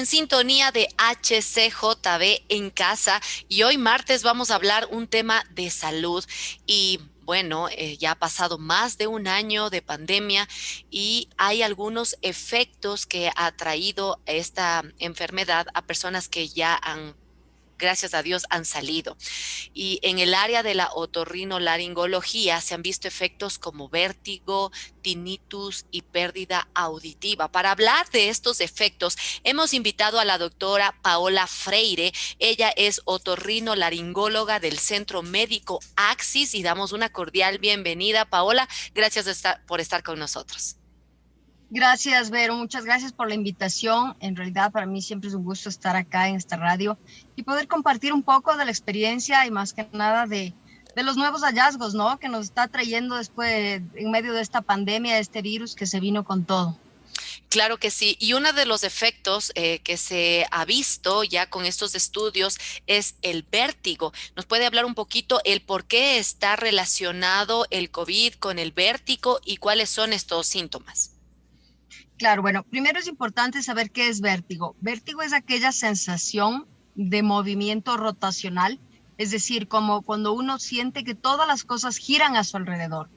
En sintonía de HCJB en casa y hoy martes vamos a hablar un tema de salud y bueno, ya ha pasado más de un año de pandemia y hay algunos efectos que ha traído esta enfermedad a personas que ya han, gracias a Dios, han salido. Y en el área de la otorrinolaringología se han visto efectos como vértigo, tinnitus y pérdida auditiva. Para hablar de estos efectos, hemos invitado a la doctora Paola Freire. Ella es otorrinolaringóloga del Centro Médico Axis y damos una cordial bienvenida. Paola, gracias por estar con nosotros. Gracias, Vero. Muchas gracias por la invitación. En realidad, para mí siempre es un gusto estar acá en esta radio y poder compartir un poco de la experiencia y más que nada de los nuevos hallazgos, ¿no? Que nos está trayendo después, en medio de esta pandemia, este virus que se vino con todo. Claro que sí. Y uno de los efectos que se ha visto ya con estos estudios es el vértigo. ¿Nos puede hablar un poquito el por qué está relacionado el COVID con el vértigo y cuáles son estos síntomas? Claro, bueno, primero es importante saber qué es vértigo. Vértigo es aquella sensación de movimiento rotacional, es decir, como cuando uno siente que todas las cosas giran a su alrededor.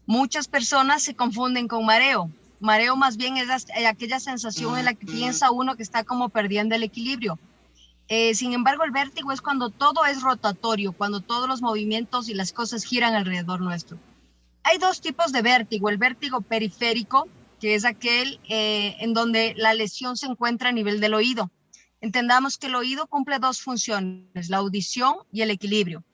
Muchas personas se confunden con mareo. Mareo más bien es aquella sensación en la que piensa uno que está como perdiendo el equilibrio. Sin embargo, el vértigo es cuando todo es rotatorio, cuando todos los movimientos y las cosas giran alrededor nuestro. Hay dos tipos de vértigo. El vértigo periférico, que es aquel en donde la lesión se encuentra a nivel del oído. Entendamos que el oído cumple dos funciones, la audición y el equilibrio.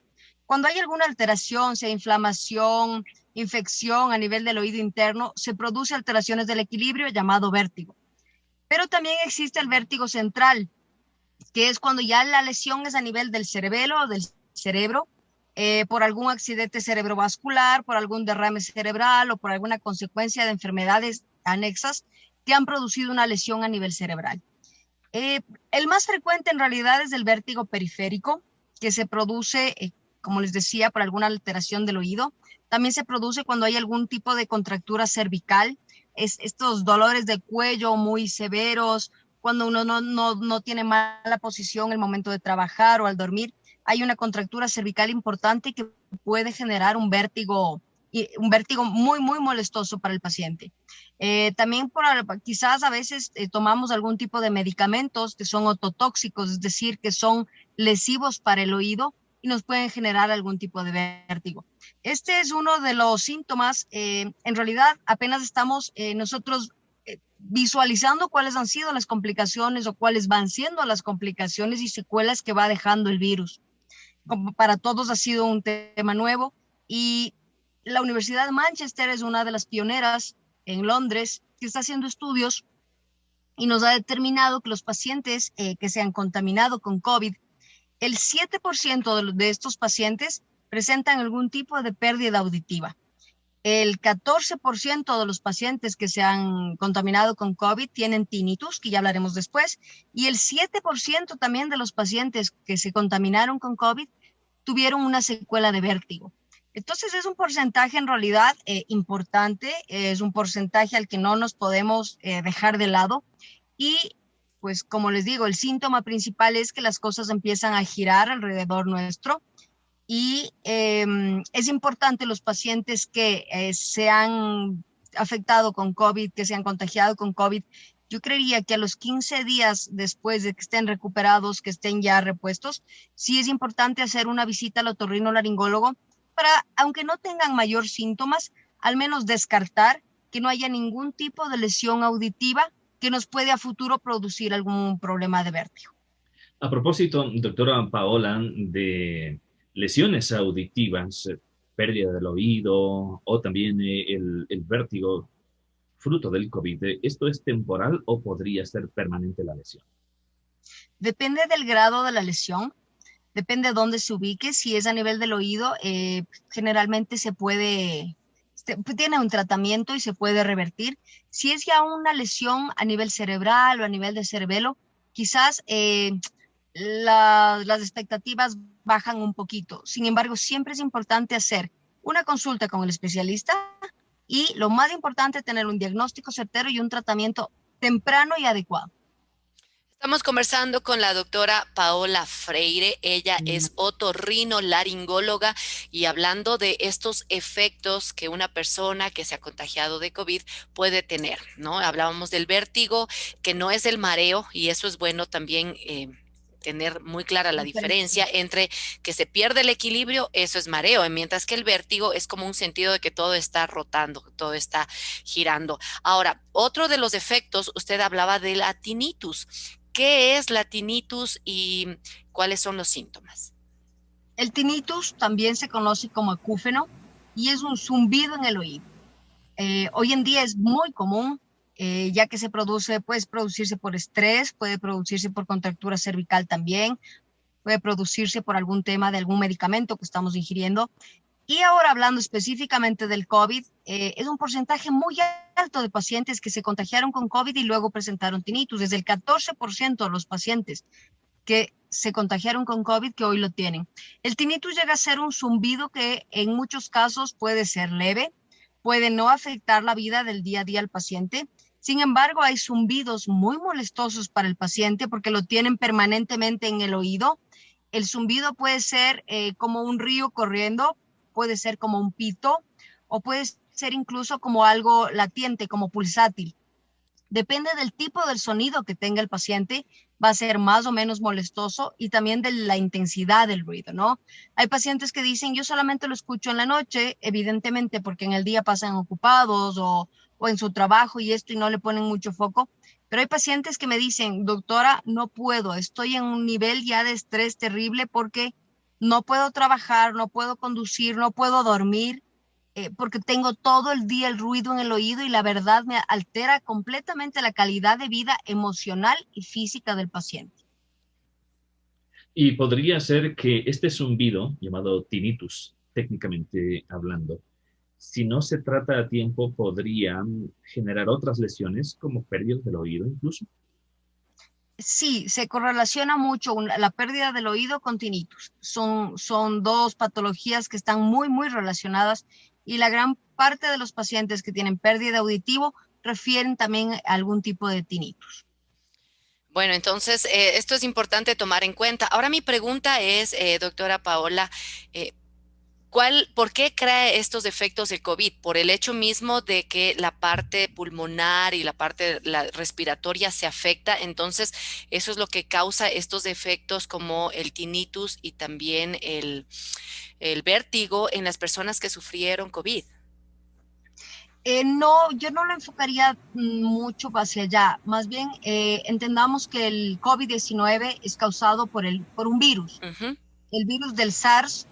Cuando hay alguna alteración, sea inflamación, infección a nivel del oído interno, se produce alteraciones del equilibrio llamado vértigo. Pero también existe el vértigo central, que es cuando ya la lesión es a nivel del cerebelo o del cerebro, por algún accidente cerebrovascular, por algún derrame cerebral o por alguna consecuencia de enfermedades anexas que han producido una lesión a nivel cerebral. El más frecuente en realidad es el vértigo periférico, que se produce, como les decía, por alguna alteración del oído. También se produce cuando hay algún tipo de contractura cervical, estos dolores de cuello muy severos, cuando uno no tiene mala posición en el momento de trabajar o al dormir. Hay una contractura cervical importante que puede generar un vértigo muy, muy molestoso para el paciente. También quizás a veces tomamos algún tipo de medicamentos que son ototóxicos, es decir, que son lesivos para el oído y nos pueden generar algún tipo de vértigo. Este es uno de los síntomas. En realidad, apenas estamos nosotros visualizando cuáles han sido las complicaciones o cuáles van siendo las complicaciones y secuelas que va dejando el virus. Como para todos ha sido un tema nuevo y la Universidad de Manchester es una de las pioneras en Londres que está haciendo estudios y nos ha determinado que los pacientes que se han contaminado con COVID, el 7% de estos pacientes presentan algún tipo de pérdida auditiva. El 14% de los pacientes que se han contaminado con COVID tienen tinnitus, que ya hablaremos después, y el 7% también de los pacientes que se contaminaron con COVID tuvieron una secuela de vértigo. Entonces es un porcentaje en realidad importante, es un porcentaje al que no nos podemos dejar de lado y pues como les digo, el síntoma principal es que las cosas empiezan a girar alrededor nuestro y es importante los pacientes que se han afectado con COVID, que se han contagiado con COVID. Yo creería que a los 15 días después de que estén recuperados, que estén ya repuestos, sí es importante hacer una visita al otorrinolaringólogo para, aunque no tengan mayor síntomas, al menos descartar que no haya ningún tipo de lesión auditiva que nos puede a futuro producir algún problema de vértigo. A propósito, doctora Paola, de lesiones auditivas, pérdida del oído o también el vértigo fruto del COVID, ¿esto es temporal o podría ser permanente la lesión? Depende del grado de la lesión. Depende de dónde se ubique. Si es a nivel del oído, generalmente tiene un tratamiento y se puede revertir. Si es ya una lesión a nivel cerebral o a nivel de cerebelo, quizás las expectativas bajan un poquito. Sin embargo, siempre es importante hacer una consulta con el especialista y lo más importante, tener un diagnóstico certero y un tratamiento temprano y adecuado. Estamos conversando con la doctora Paola Freire. Ella es otorrinolaringóloga y hablando de estos efectos que una persona que se ha contagiado de COVID puede tener, ¿no? Hablábamos del vértigo, que no es el mareo, y eso es bueno también tener muy clara la diferencia entre que se pierde el equilibrio, eso es mareo, mientras que el vértigo es como un sentido de que todo está rotando, todo está girando. Ahora, otro de los efectos, usted hablaba de la tinnitus. ¿Qué es la tinnitus y cuáles son los síntomas? El tinnitus también se conoce como acúfeno y es un zumbido en el oído. Hoy en día es muy común, ya que puede producirse por estrés, puede producirse por contractura cervical también, puede producirse por algún tema de algún medicamento que estamos ingiriendo. Y ahora hablando específicamente del COVID, es un porcentaje muy alto de pacientes que se contagiaron con COVID y luego presentaron tinnitus. Desde el 14% de los pacientes que se contagiaron con COVID que hoy lo tienen. El tinnitus llega a ser un zumbido que en muchos casos puede ser leve, puede no afectar la vida del día a día al paciente. Sin embargo, hay zumbidos muy molestosos para el paciente porque lo tienen permanentemente en el oído. El zumbido puede ser como un río corriendo, puede ser como un pito o puede ser incluso como algo latiente, como pulsátil. Depende del tipo del sonido que tenga el paciente, va a ser más o menos molestoso y también de la intensidad del ruido, ¿no? Hay pacientes que dicen, yo solamente lo escucho en la noche, evidentemente porque en el día pasan ocupados o en su trabajo y esto y no le ponen mucho foco, pero hay pacientes que me dicen, doctora, no puedo, estoy en un nivel ya de estrés terrible porque no puedo trabajar, no puedo conducir, no puedo dormir porque tengo todo el día el ruido en el oído y la verdad me altera completamente la calidad de vida emocional y física del paciente. Y podría ser que este zumbido, llamado tinnitus, técnicamente hablando, si no se trata a tiempo, podría generar otras lesiones como pérdidas del oído incluso. Sí, se correlaciona mucho la pérdida del oído con tinnitus. Son dos patologías que están muy relacionadas y la gran parte de los pacientes que tienen pérdida auditivo refieren también a algún tipo de tinnitus. Bueno, entonces esto es importante tomar en cuenta. Ahora mi pregunta es, doctora Paola, eh, ¿por qué crea estos efectos el COVID? ¿Por el hecho mismo de que la parte pulmonar y la parte respiratoria se afecta? Entonces, eso es lo que causa estos efectos como el tinnitus y también el vértigo en las personas que sufrieron COVID. No, yo no lo enfocaría mucho hacia allá. Más bien, entendamos que el COVID-19 es causado por un virus, Ujú. el virus del SARS,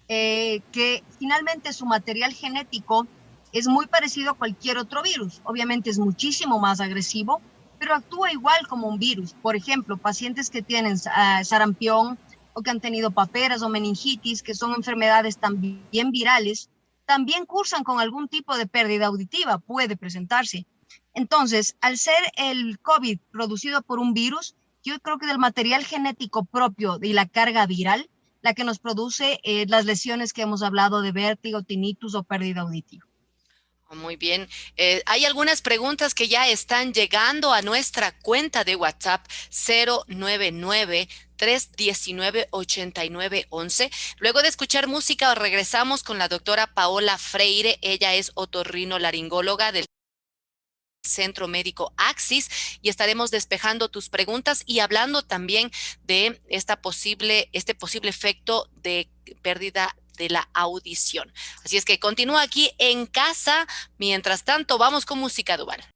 que finalmente su material genético es muy parecido a cualquier otro virus. Obviamente es muchísimo más agresivo, pero actúa igual como un virus. Por ejemplo, pacientes que tienen sarampión o que han tenido paperas o meningitis, que son enfermedades también virales, también cursan con algún tipo de pérdida auditiva, puede presentarse. Entonces, al ser el COVID producido por un virus, yo creo que del material genético propio y la carga viral, la que nos produce las lesiones que hemos hablado de vértigo, tinnitus o pérdida auditiva. Muy bien. Hay algunas preguntas que ya están llegando a nuestra cuenta de WhatsApp 099-319-8911. Luego de escuchar música, regresamos con la doctora Paola Freire. Ella es otorrinolaringóloga del Centro Médico Axis y estaremos despejando tus preguntas y hablando también de este posible efecto de pérdida de la audición. Así es que continúa aquí en casa. Mientras tanto, vamos con música dual.